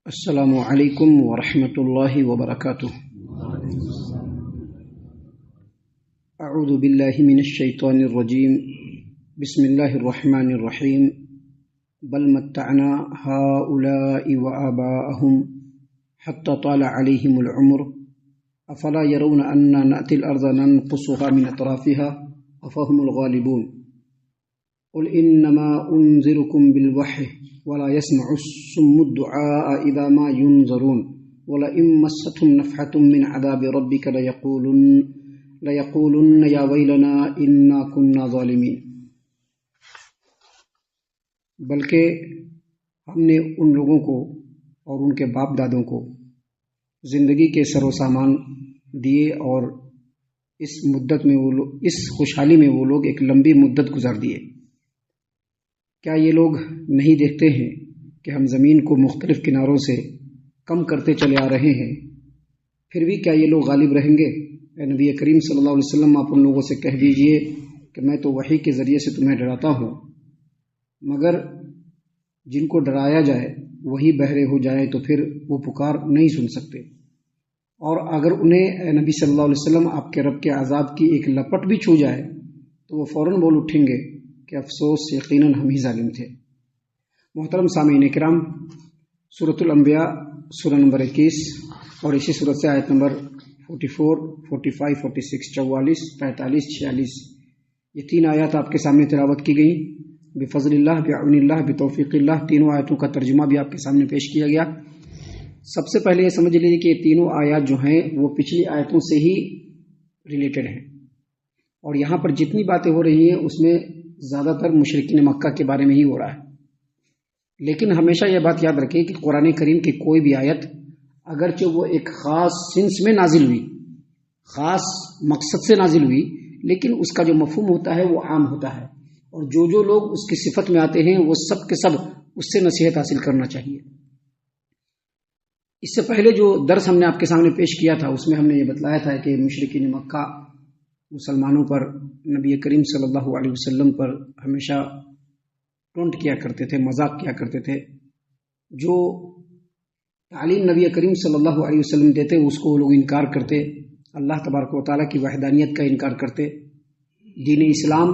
السلام علیکم ورحمۃ اللہ وبرکاتہ۔ اعوذ باللہ من الشیطان الرجیم، بسم اللہ الرحمن الرحیم۔ بل متعنا هؤلاء وآباءهم حتى طال عليهم العمر افلا يرون أنا نأتي الأرض ننقصها من أطرافها أفهم الغالبون قل إنما أنذركم بالوحي ولا يسمع الصم الدعاء إذا ما ينذرون ولئن مستهم نفحة من عذاب ربك ليقولن يا ويلنا إنا كنا ظالمين۔ بلکہ ہم نے ان لوگوں کو اور ان کے باپ دادوں کو زندگی کے سر و سامان دیے اور اس مدت میں اس خوشحالی میں وہ لوگ ایک لمبی مدت گزار دیے۔ کیا یہ لوگ نہیں دیکھتے ہیں کہ ہم زمین کو مختلف کناروں سے کم کرتے چلے آ رہے ہیں؟ پھر بھی کیا یہ لوگ غالب رہیں گے؟ اے نبی کریم صلی اللہ علیہ وسلم، آپ ان لوگوں سے کہہ دیجئے کہ میں تو وحی کے ذریعے سے تمہیں ڈراتا ہوں، مگر جن کو ڈرایا جائے وہی بہرے ہو جائے تو پھر وہ پکار نہیں سن سکتے، اور اگر انہیں اے نبی صلی اللہ علیہ وسلم آپ کے رب کے عذاب کی ایک لپٹ بھی چھو جائے تو وہ فوراً بول اٹھیں گے کہ افسوس، یقیناً ہم ہی ظالم تھے۔ محترم سامعین کرام، سورۃ الانبیاء سورہ نمبر 21 اور اسی سورت سے آیت نمبر 44، 45، 46، 44، 45، 46 یہ تین آیات آپ کے سامنے تلاوت کی گئیں۔ بفضل اللہ، بعون اللہ، بتوفیق اللہ، تینوں آیتوں کا ترجمہ بھی آپ کے سامنے پیش کیا گیا۔ سب سے پہلے یہ سمجھ لیجیے کہ یہ تینوں آیات جو ہیں وہ پچھلی آیتوں سے ہی ریلیٹڈ ہیں، اور یہاں پر جتنی باتیں ہو رہی ہیں اس میں زیادہ تر مشرکین مکہ کے بارے میں ہی ہو رہا ہے۔ لیکن ہمیشہ یہ بات یاد رکھیں کہ قرآن کریم کی کوئی بھی آیت اگرچہ وہ ایک خاص سنس میں نازل ہوئی، خاص مقصد سے نازل ہوئی، لیکن اس کا جو مفہوم ہوتا ہے وہ عام ہوتا ہے، اور جو لوگ اس کی صفت میں آتے ہیں وہ سب کے سب اس سے نصیحت حاصل کرنا چاہیے۔ اس سے پہلے جو درس ہم نے آپ کے سامنے پیش کیا تھا اس میں ہم نے یہ بتلایا تھا کہ مشرکین مکہ مسلمانوں پر، نبی کریم صلی اللہ علیہ وسلم پر ہمیشہ ٹونٹ کیا کرتے تھے، مذاق کیا کرتے تھے۔ جو تعلیم نبی کریم صلی اللہ علیہ وسلم دیتے اس کو وہ لوگ انکار کرتے، اللہ تبارک و تعالیٰ کی وحدانیت کا انکار کرتے۔ دین اسلام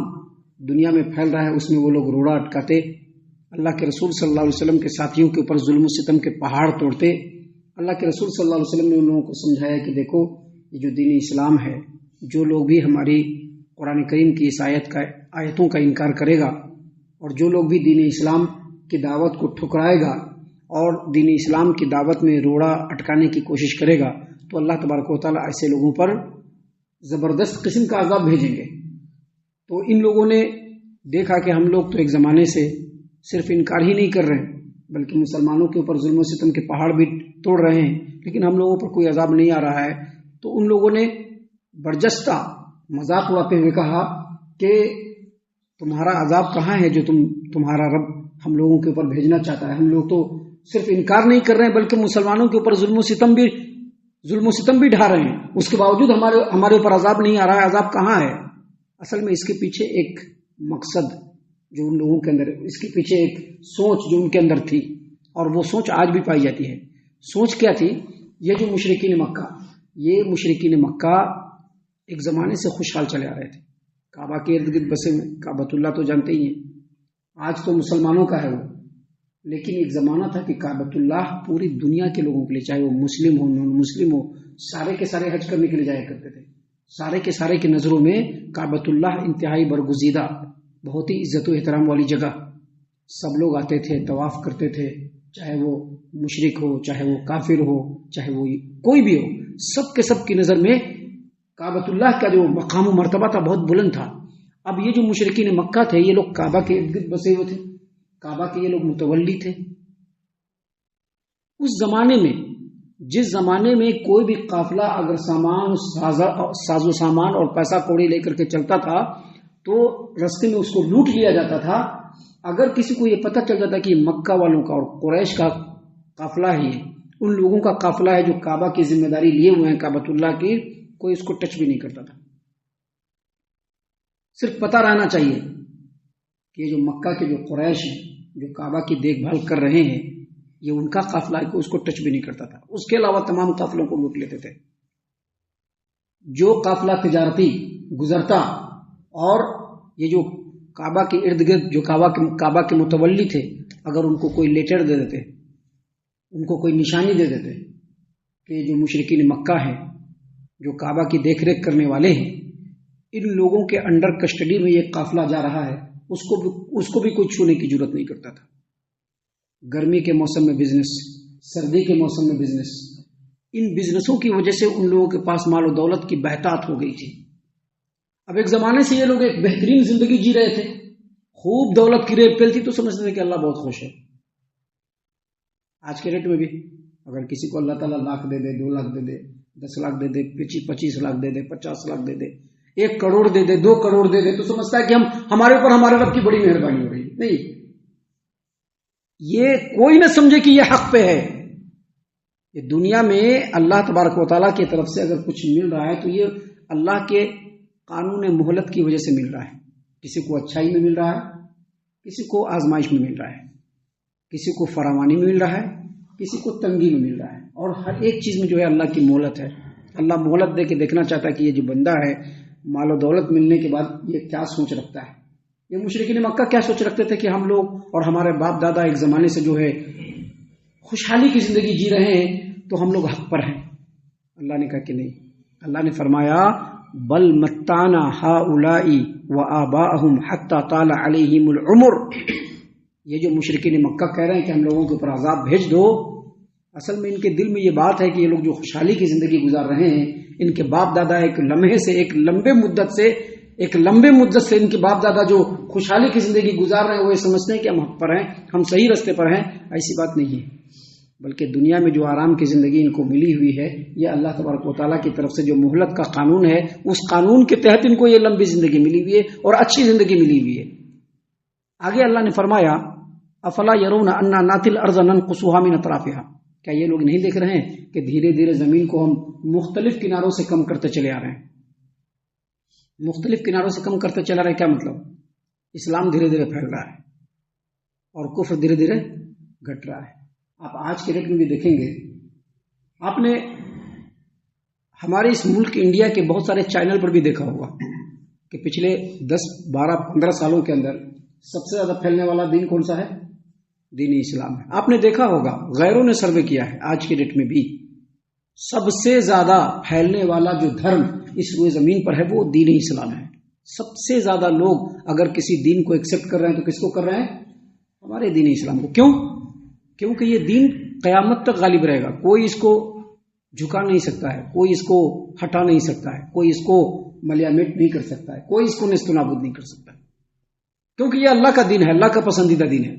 دنیا میں پھیل رہا ہے اس میں وہ لوگ روڑا اٹکاتے، اللہ کے رسول صلی اللہ علیہ وسلم کے ساتھیوں کے اوپر ظلم و ستم کے پہاڑ توڑتے۔ اللہ کے رسول صلی اللہ علیہ وسلم نے ان لوگوں کو سمجھایا کہ دیکھو، یہ جو دین اسلام ہے، جو لوگ بھی ہماری قرآن کریم کی اس آیتوں کا انکار کرے گا، اور جو لوگ بھی دین اسلام کی دعوت کو ٹھکرائے گا اور دین اسلام کی دعوت میں روڑا اٹکانے کی کوشش کرے گا، تو اللہ تبارک و تعالیٰ ایسے لوگوں پر زبردست قسم کا عذاب بھیجیں گے۔ تو ان لوگوں نے دیکھا کہ ہم لوگ تو ایک زمانے سے صرف انکار ہی نہیں کر رہے بلکہ مسلمانوں کے اوپر ظلم و ستم کے پہاڑ بھی توڑ رہے ہیں، لیکن ہم لوگوں پر کوئی عذاب نہیں آ رہا ہے۔ تو ان لوگوں نے برجستہ مذاق اڑاتے ہوئے کہا کہ تمہارا عذاب کہاں ہے جو تمہارا رب ہم لوگوں کے اوپر بھیجنا چاہتا ہے؟ ہم لوگ تو صرف انکار نہیں کر رہے ہیں بلکہ مسلمانوں کے اوپر ظلم و ستم بھی ڈھا رہے ہیں، اس کے باوجود ہمارے اوپر عذاب نہیں آ رہا ہے۔ عذاب کہاں ہے؟ اصل میں اس کے پیچھے ایک مقصد جو ان لوگوں کے اندر، اس کے پیچھے ایک سوچ جو ان کے اندر تھی، اور وہ سوچ آج بھی پائی جاتی ہے۔ سوچ کیا تھی؟ یہ جو مشرکین مکہ ایک زمانے سے خوشحال چلے آ رہے تھے، کعبہ کے ارد گرد بسے ہوئے، کعبۃ اللہ تو جانتے ہی ہیں، آج تو مسلمانوں کا ہے وہ، لیکن ایک زمانہ تھا کہ کعبۃ اللہ پوری دنیا کے لوگوں کے لیے، چاہے وہ مسلم ہو نان مسلم ہو، سارے کے سارے حج کرنے کے لیے جایا کرتے تھے۔ سارے کے سارے کی نظروں میں کعبۃ اللہ انتہائی برگزیدہ، بہت ہی عزت و احترام والی جگہ، سب لوگ آتے تھے، طواف کرتے تھے، چاہے وہ مشرک ہو، چاہے وہ کافر ہو، چاہے وہ کوئی بھی ہو، سب کے سب کی نظر میں کعبۃ اللہ کا جو مقام و مرتبہ تھا بہت بلند تھا۔ اب یہ جو مشرکین مکہ تھے، یہ لوگ کعبہ کے ارد گرد بسے ہوئے تھے، کعبہ کے یہ لوگ متولی تھے۔ اس زمانے میں، جس زمانے میں کوئی بھی قافلہ اگر ساز و سامان اور پیسہ کوڑی لے کر کے چلتا تھا تو رستے میں اس کو لوٹ لیا جاتا تھا۔ اگر کسی کو یہ پتہ چل جاتا کہ مکہ والوں کا اور قریش کا قافلہ ہے، ان لوگوں کا قافلہ ہے جو کعبہ کی ذمہ داری لیے ہوئے ہیں کعبۃ اللہ کی، کوئی اس کو ٹچ بھی نہیں کرتا تھا۔ صرف پتہ رہنا چاہیے کہ یہ جو مکہ کے جو قریش ہیں جو کعبہ کی دیکھ بھال کر رہے ہیں، یہ ان کا قافلہ ہے کہ اس کو ٹچ بھی نہیں کرتا تھا. اس کے علاوہ تمام قافلوں کو لوٹ لیتے تھے. جو قافلہ تجارتی گزرتا اور یہ جو کعبہ کے ارد گرد جو کعبہ کے متولی تھے، اگر ان کو کوئی لیٹر دے دیتے، ان کو کوئی نشانی دے دیتے کہ جو مشرکین مکہ ہیں، جو کعبہ کی دیکھ ریکھ کرنے والے ہیں، ان لوگوں کے انڈر کسٹڈی میں یہ قافلہ جا رہا ہے، اس کو بھی کوئی چھونے کی ضرورت نہیں کرتا تھا. گرمی کے موسم میں بزنس، سردی کے موسم میں بزنس، ان بزنسوں کی وجہ سے ان لوگوں کے پاس مال و دولت کی بہتات ہو گئی تھی. اب ایک زمانے سے یہ لوگ ایک بہترین زندگی جی رہے تھے، خوب دولت کی ریت پھیلتی تو سمجھتے تھے کہ اللہ بہت خوش ہے. آج کے ریٹ میں بھی اگر کسی کو اللہ تعالیٰ لاکھ دے دے، 2 لاکھ دے دے، 10 لاکھ دے دے، 25 لاکھ دے دے، 50 لاکھ دے دے، 1 کروڑ دے دے، 2 کروڑ دے دے، تو سمجھتا ہے کہ ہمارے اوپر ہمارے رب کی بڑی مہربانی ہو رہی ہے. نہیں، یہ کوئی نہ سمجھے کہ یہ حق پہ ہے. یہ دنیا میں اللہ تبارک و تعالیٰ کی طرف سے اگر کچھ مل رہا ہے تو یہ اللہ کے قانون مہلت کی وجہ سے مل رہا ہے. کسی کو اچھائی میں مل رہا ہے، کسی کو آزمائش میں مل رہا ہے، کسی کو فراوانی میں مل رہا ہے، کسی کو تنگی میں مل رہا ہے. اور ہر ایک چیز میں جو ہے اللہ کی مہلت ہے. اللہ مہلت دے کے دیکھنا چاہتا ہے کہ یہ جو بندہ ہے مال و دولت ملنے کے بعد یہ کیا سوچ رکھتا ہے. یہ مشرکین مکہ کیا سوچ رکھتے تھے کہ ہم لوگ اور ہمارے باپ دادا ایک زمانے سے جو ہے خوشحالی کی زندگی جی رہے ہیں تو ہم لوگ حق پر ہیں. اللہ نے کہا کہ نہیں. اللہ نے فرمایا بل متانا ہؤلاء وآباءهم حتى طال عليهم العمر. یہ جو مشرکین مکہ کہہ رہے ہیں کہ ہم لوگوں کے اوپر عذاب بھیج دو، اصل میں ان کے دل میں یہ بات ہے کہ یہ لوگ جو خوشحالی کی زندگی گزار رہے ہیں، ان کے باپ دادا ایک لمحے سے ایک لمبے مدت سے ان کے باپ دادا جو خوشحالی کی زندگی گزار رہے ہیں وہ یہ سمجھتے ہیں کہ ہم حق پر ہیں، ہم صحیح راستے پر ہیں. ایسی بات نہیں ہے، بلکہ دنیا میں جو آرام کی زندگی ان کو ملی ہوئی ہے یہ اللہ تبارک و تعالیٰ کی طرف سے جو مہلت کا قانون ہے اس قانون کے تحت ان کو یہ لمبی زندگی ملی ہوئی ہے اور اچھی زندگی ملی ہوئی ہے. آگے اللہ نے فرمایا افلا يرون انا ناتي الارض ننقصها من اطرافها. کیا یہ لوگ نہیں دیکھ رہے ہیں کہ دھیرے دھیرے زمین کو ہم مختلف کناروں سے کم کرتے چلے آ رہے ہیں. مختلف کناروں سے کم کرتے چلا رہے ہیں کیا مطلب؟ اسلام دھیرے دھیرے پھیل رہا ہے اور کفر دھیرے دھیرے گھٹ رہا ہے. آپ آج کے ڈیٹ میں بھی دیکھیں گے، آپ نے ہمارے اس ملک انڈیا کے بہت سارے چینل پر بھی دیکھا ہوگا کہ پچھلے 10 12 15 سالوں کے اندر سب سے زیادہ پھیلنے والا دین کون سا ہے؟ دین اسلام ہے. آپ نے دیکھا ہوگا، غیروں نے سروے کیا ہے، آج کے ڈیٹ میں بھی سب سے زیادہ پھیلنے والا جو دھرم اس روئے زمین پر ہے وہ دین اسلام ہے. سب سے زیادہ لوگ اگر کسی دین کو ایکسپٹ کر رہے ہیں تو کس کو کر رہے ہیں؟ ہمارے دین اسلام کو. کیوں؟ کیونکہ یہ دین قیامت تک غالب رہے گا. کوئی اس کو جھکا نہیں سکتا ہے، کوئی اس کو ہٹا نہیں سکتا ہے، کوئی اس کو ملیامٹ نہیں کر سکتا ہے، کوئی اس کو نیست و نابود نہیں کر سکتا ہے. کیونکہ یہ اللہ کا دین ہے، اللہ کا پسندیدہ دین ہے.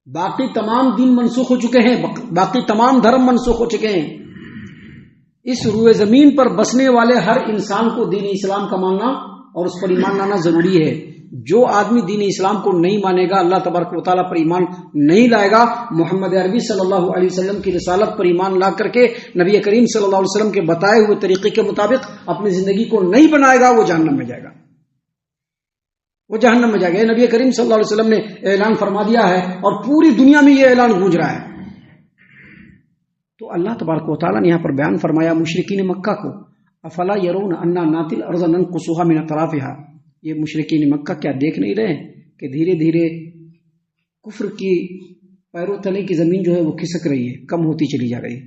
باقی تمام دین منسوخ ہو چکے ہیں، باقی تمام دھرم منسوخ ہو چکے ہیں. اس روئے زمین پر بسنے والے ہر انسان کو دین اسلام کا ماننا اور اس پر ایمان لانا ضروری ہے. جو آدمی دین اسلام کو نہیں مانے گا، اللہ تبارک و تعالیٰ پر ایمان نہیں لائے گا، محمد عربی صلی اللہ علیہ وسلم کی رسالت پر ایمان لا کر کے نبی کریم صلی اللہ علیہ وسلم کے بتائے ہوئے طریقے کے مطابق اپنی زندگی کو نہیں بنائے گا، وہ جہنم میں جائے گا. وہ جہنم میں جائے گا. نبی کریم صلی اللہ علیہ وسلم نے اعلان فرما دیا ہے اور پوری دنیا میں یہ اعلان گونج رہا ہے. تو اللہ تبارک و تعالیٰ نے یہاں پر بیان فرمایا مشرکین مکہ کو، افلا يرون انا ناتي الارض ننقصها من اطرافها. یہ مشرکین مکہ کیا دیکھ نہیں رہے کہ دھیرے دھیرے کفر کی پیرو تلے کی زمین جو ہے وہ کھسک رہی ہے، کم ہوتی چلی جا رہی ہے،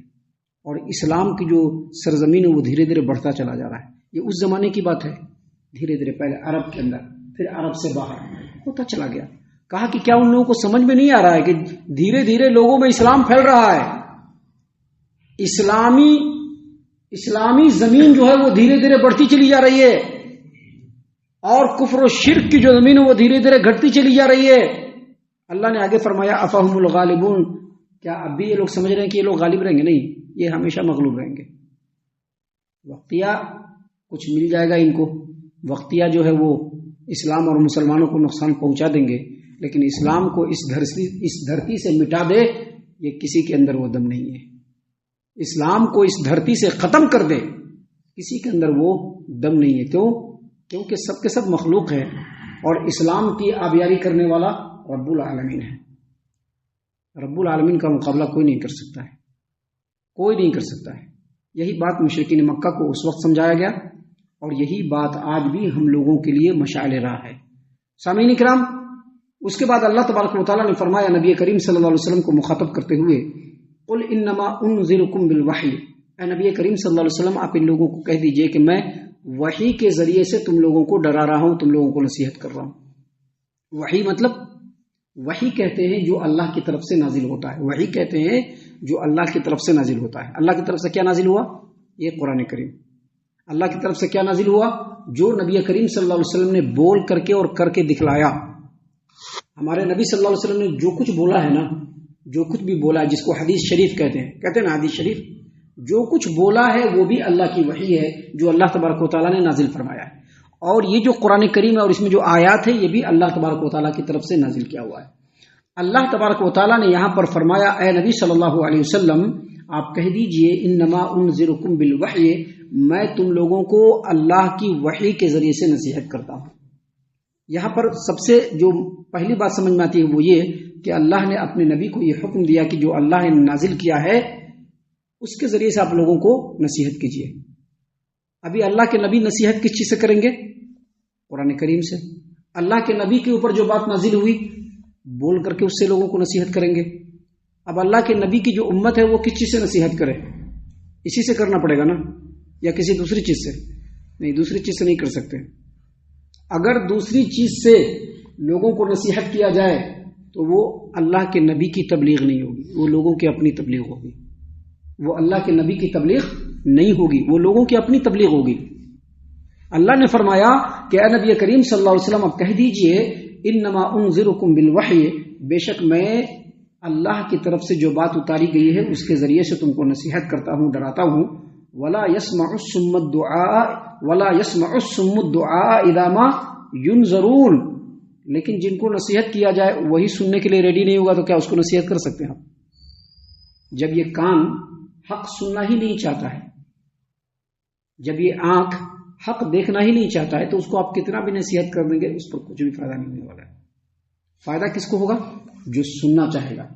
اور اسلام کی جو سرزمین ہے وہ دھیرے دھیرے بڑھتا چلا جا رہا ہے. یہ اس زمانے کی بات ہے. دھیرے دھیرے پہلے عرب کے اندر، پھر عرب سے باہر ہوتا چلا گیا. کہا کہ کیا ان لوگوں کو سمجھ میں نہیں آ رہا ہے کہ دھیرے دھیرے لوگوں میں اسلام پھیل رہا ہے. اسلامی زمین جو ہے وہ دھیرے دھیرے بڑھتی چلی جا رہی ہے اور کفر و شرک کی جو زمین ہے وہ دھیرے دھیرے گھٹتی چلی جا رہی ہے. اللہ نے آگے فرمایا افہم الغالبون. کیا اب بھی یہ لوگ سمجھ رہے ہیں کہ یہ لوگ غالب رہیں گے؟ نہیں، یہ ہمیشہ مغلوب رہیں گے. وقتیہ کچھ مل جائے گا ان کو، وقتیہ جو ہے وہ اسلام اور مسلمانوں کو نقصان پہنچا دیں گے، لیکن اسلام کو اس دھرتی سے مٹا دے یہ کسی کے اندر وہ دم نہیں ہے. اسلام کو اس دھرتی سے ختم کر دے کسی کے اندر وہ دم نہیں ہے. کیونکہ سب کے سب مخلوق ہے اور اسلام کی آبیاری کرنے والا رب العالمین ہے. رب العالمین کا مقابلہ کوئی نہیں کر سکتا ہے، کوئی نہیں کر سکتا ہے۔ یہی بات مشرکین مکہ کو اس وقت سمجھایا گیا، اور یہی بات آج بھی ہم لوگوں کے لیے مشعل راہ ہے۔ سامعین کرام، اس کے بعد اللہ تبارک و تعالیٰ نے فرمایا نبی کریم صلی اللہ علیہ وسلم کو مخاطب کرتے ہوئے، قل انما انذرکم بالوحی، اے نبی کریم صلی اللہ علیہ وسلم آپ ان لوگوں کو کہہ دیجئے کہ میں وحی کے ذریعے سے تم لوگوں کو ڈرا رہا ہوں، تم لوگوں کو نصیحت کر رہا ہوں۔ وحی مطلب، وحی کہتے ہیں جو اللہ کی طرف سے نازل ہوتا ہے، وحی کہتے ہیں جو اللہ کی طرف سے نازل ہوتا ہے۔ اللہ کی طرف سے کیا نازل ہوا؟ یہ قرآن کریم۔ اللہ کی طرف سے کیا نازل ہوا؟ جو نبی کریم صلی اللہ علیہ وسلم نے بول کر کے اور کر کے دکھلایا۔ ہمارے نبی صلی اللہ علیہ وسلم نے جو کچھ بولا ہے نا، جو کچھ بھی بولا ہے، جس کو حدیث شریف کہتے ہیں نا، حدیث شریف، جو کچھ بولا ہے وہ بھی اللہ کی وحی ہے جو اللہ تبارک و تعالیٰ نے نازل فرمایا ہے۔ اور یہ جو قرآن کریم ہے اور اس میں جو آیات ہے یہ بھی اللہ تبارک و تعالیٰ کی طرف سے نازل کیا ہوا ہے۔ اللہ تبارک و تعالیٰ نے یہاں پر فرمایا، اے نبی صلی اللہ علیہ وسلم آپ کہہ دیجئے انما انذرکم بالوحی، میں تم لوگوں کو اللہ کی وحی کے ذریعے سے نصیحت کرتا ہوں۔ یہاں پر سب سے جو پہلی بات سمجھ میں آتی ہے وہ یہ کہ اللہ نے اپنے نبی کو یہ حکم دیا کہ جو اللہ نے نازل کیا ہے اس کے ذریعے سے آپ لوگوں کو نصیحت کیجیے۔ ابھی اللہ کے نبی نصیحت کس چیز سے کریں گے؟ قرآن کریم سے۔ اللہ کے نبی کے اوپر جو بات نازل ہوئی بول کر کے اس سے لوگوں کو نصیحت کریں گے۔ اب اللہ کے نبی کی جو امت ہے وہ کس چیز سے نصیحت کرے؟ اسی سے کرنا پڑے گا نا، یا کسی دوسری چیز سے؟ نہیں، دوسری چیز سے نہیں کر سکتے۔ اگر دوسری چیز سے لوگوں کو نصیحت کیا جائے تو وہ اللہ کے نبی کی تبلیغ نہیں ہوگی، وہ لوگوں کی اپنی تبلیغ ہوگی۔ وہ اللہ کے نبی کی تبلیغ نہیں ہوگی، وہ لوگوں کی اپنی تبلیغ ہوگی۔ اللہ نے فرمایا کہ اے نبی کریم صلی اللہ علیہ وسلم اب کہہ دیجئے انما انذرکم بالوحی، بے شک میں اللہ کی طرف سے جو بات اتاری گئی ہے اس کے ذریعے سے تم کو نصیحت کرتا ہوں، ڈراتا ہوں۔ ولا يسمع الصم الدعاء اذا ما ينذرون، لیکن جن کو نصیحت کیا جائے وہی سننے کے لیے ریڈی نہیں ہوگا تو کیا اس کو نصیحت کر سکتے ہیں ہم؟ جب یہ کان حق سننا ہی نہیں چاہتا ہے، جب یہ آنکھ حق دیکھنا ہی نہیں چاہتا ہے تو اس کو آپ کتنا بھی نصیحت کر دیں گے اس پر کچھ بھی فائدہ نہیں ہونے والا ہے۔ فائدہ کس کو ہوگا؟ جو سننا چاہے گا،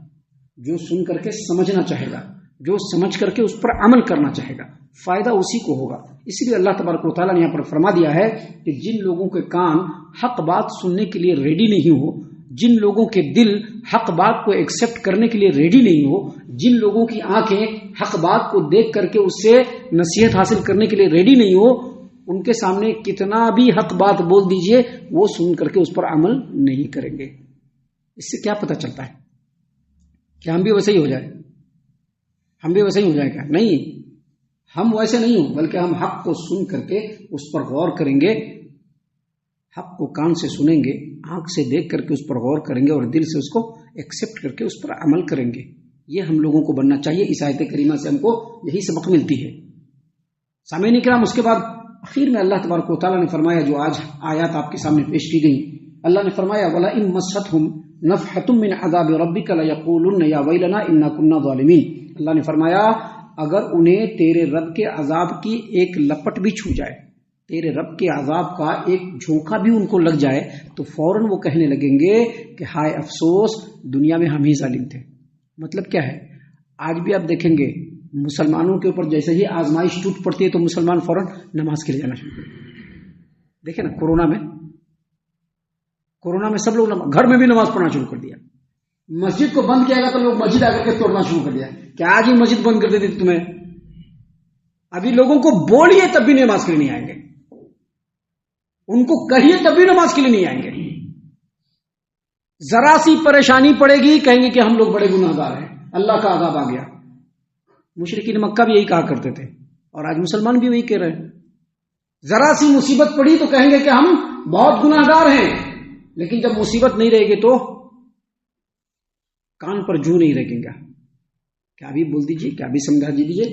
جو سن کر کے سمجھنا چاہے گا، جو سمجھ کر کے اس پر عمل کرنا چاہے گا، فائدہ اسی کو ہوگا۔ اس لیے اللہ تبارک و تعالیٰ نے یہاں پر فرما دیا ہے کہ جن لوگوں کے کان حق بات سننے کے لیے ریڈی نہیں ہو، جن لوگوں کے دل حق بات کو ایکسپٹ کرنے کے لیے ریڈی نہیں ہو، جن لوگوں کی آنکھیں حق بات کو دیکھ کر کے اس سے نصیحت حاصل کرنے کے لیے ریڈی نہیں ہو، ان کے سامنے کتنا بھی حق بات بول دیجئے وہ سن کر کے اس پر عمل نہیں کریں گے۔ اس سے کیا پتہ چلتا ہے کہ ہم بھی ویسے ہی ہو جائے؟ ہم بھی ویسے ہی ہو جائے گا؟ نہیں، ہم ویسے نہیں ہوں، بلکہ ہم حق کو سن کر کے اس پر غور کریں گے، حق کو کان سے سنیں گے، آنکھ سے دیکھ کر کے اس پر غور کریں گے اور دل سے اس کو ایکسپٹ کر کے اس پر عمل کریں گے۔ یہ ہم لوگوں کو بننا چاہیے۔ اس آیت کریمہ سے ہم کو یہی سبق ملتی ہے۔ سامعین کرام، اس کے بعد اخیر میں اللہ تبارک و تعالیٰ نے فرمایا جو آج آیات آپ کے سامنے پیش کی گئی، اللہ نے فرمایا وَلَئِن مَسَّتْهُمْ نَفْحَةٌ مِّنْ عَذَابِ رَبِّكَ لَيَقُولُنَّ يَا وَيْلَنَا إِنَّا كُنَّا ظَالِمِينَ۔ اللہ نے فرمایا اگر انہیں تیرے رب کے عذاب کی ایک لپٹ بھی چھو جائے، تیرے رب کے عذاب کا ایک جھونکا بھی ان کو لگ جائے تو فوراً وہ کہنے لگیں گے کہ ہائے افسوس، دنیا میں ہم ہی ظالم تھے۔ مطلب کیا ہے؟ آج بھی آپ دیکھیں گے مسلمانوں کے اوپر جیسے ہی آزمائش ٹوٹ پڑتی ہے تو مسلمان فوراً نماز کے لیے جانا شروع کرتے۔ دیکھیں نا، کورونا میں سب لوگ گھر میں بھی نماز پڑھنا شروع کر دیا۔ مسجد کو بند کیا گیا تو لوگ مسجد آ کر کے توڑنا شروع کر دیا کہ آج ہی مسجد بند کر دیتی تھی تمہیں۔ ابھی لوگوں کو بولیے تب بھی نماز کے لیے نہیں آئیں گے، ان کو کہیے تب بھی نماز کے لیے نہیں آئیں گے۔ ذرا سی پریشانی پڑے گی کہیں گے کہ ہم لوگ بڑے گناہ گار ہیں، اللہ کا عذاب آ گیا۔ مشرکین مکہ بھی یہی کہا کرتے تھے اور آج مسلمان بھی وہی کہہ رہے ہیں۔ ذرا سی مصیبت پڑی تو کہیں گے کہ ہم بہت گناہ گار ہیں، لیکن جب مصیبت نہیں رہے گی تو کان پر جو نہیں رکھیں گا، کیا بھی بول دیجیے، کیا بھی سمجھا دیجیے،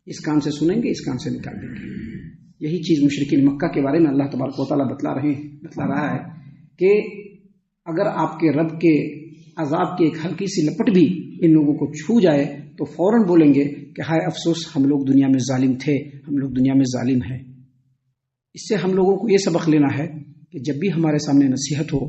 اس کان سے سنیں گے، اس کان سے نکال دیں گے۔ یہی چیز مشرکین مکہ کے بارے میں اللہ تبارک و تعالیٰ بتلا رہا ہے کہ اگر آپ کے رب کے عذاب کی ایک ہلکی سی لپٹ بھی ان لوگوں کو چھو جائے تو فوراً بولیں گے کہ ہائے افسوس، ہم لوگ دنیا میں ظالم تھے، ہم لوگ دنیا میں ظالم ہیں۔ اس سے ہم لوگوں کو یہ سبق لینا ہے کہ جب بھی ہمارے سامنے نصیحت ہو،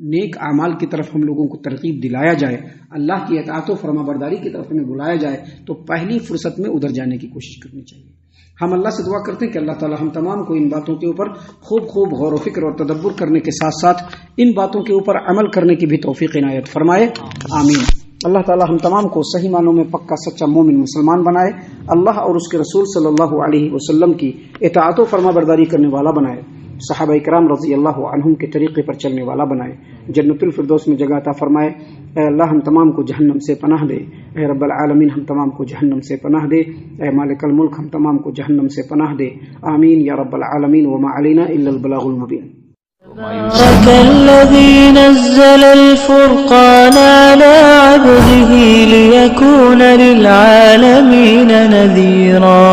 نیک اعمال کی طرف ہم لوگوں کو ترغیب دلایا جائے، اللہ کی اطاعت و فرما برداری کی طرف ہمیں بلایا جائے تو پہلی فرصت میں ادھر جانے کی کوشش کرنی چاہیے۔ ہم اللہ سے دعا کرتے ہیں کہ اللہ تعالی ہم تمام کو ان باتوں کے اوپر خوب غور و فکر اور تدبر کرنے کے ساتھ ساتھ ان باتوں کے اوپر عمل کرنے کی بھی توفیق عنایت فرمائے، آمین۔ اللہ تعالی ہم تمام کو صحیح معنوں میں پکا سچا مومن مسلمان بنائے، اللہ اور اس کے رسول صلی اللہ علیہ وسلم کی اطاعت و فرما برداری کرنے والا بنائے، صحابہ کرام رضی اللہ عنہم کے طریقے پر چلنے والا بنائے، جنت الفردوس میں جگہ عطا فرمائے۔ اے اللہ ہم تمام کو جہنم سے پناہ دے، اے رب العالمین ہم تمام کو جہنم سے پناہ دے، اے مالک الملک ہم تمام کو جہنم سے پناہ دے، آمین یا رب العالمین۔ وما علینا الا البلاغ المبین۔ تبارك الذي نزل الفرقان على عبده ليكون للعالمين نذيرا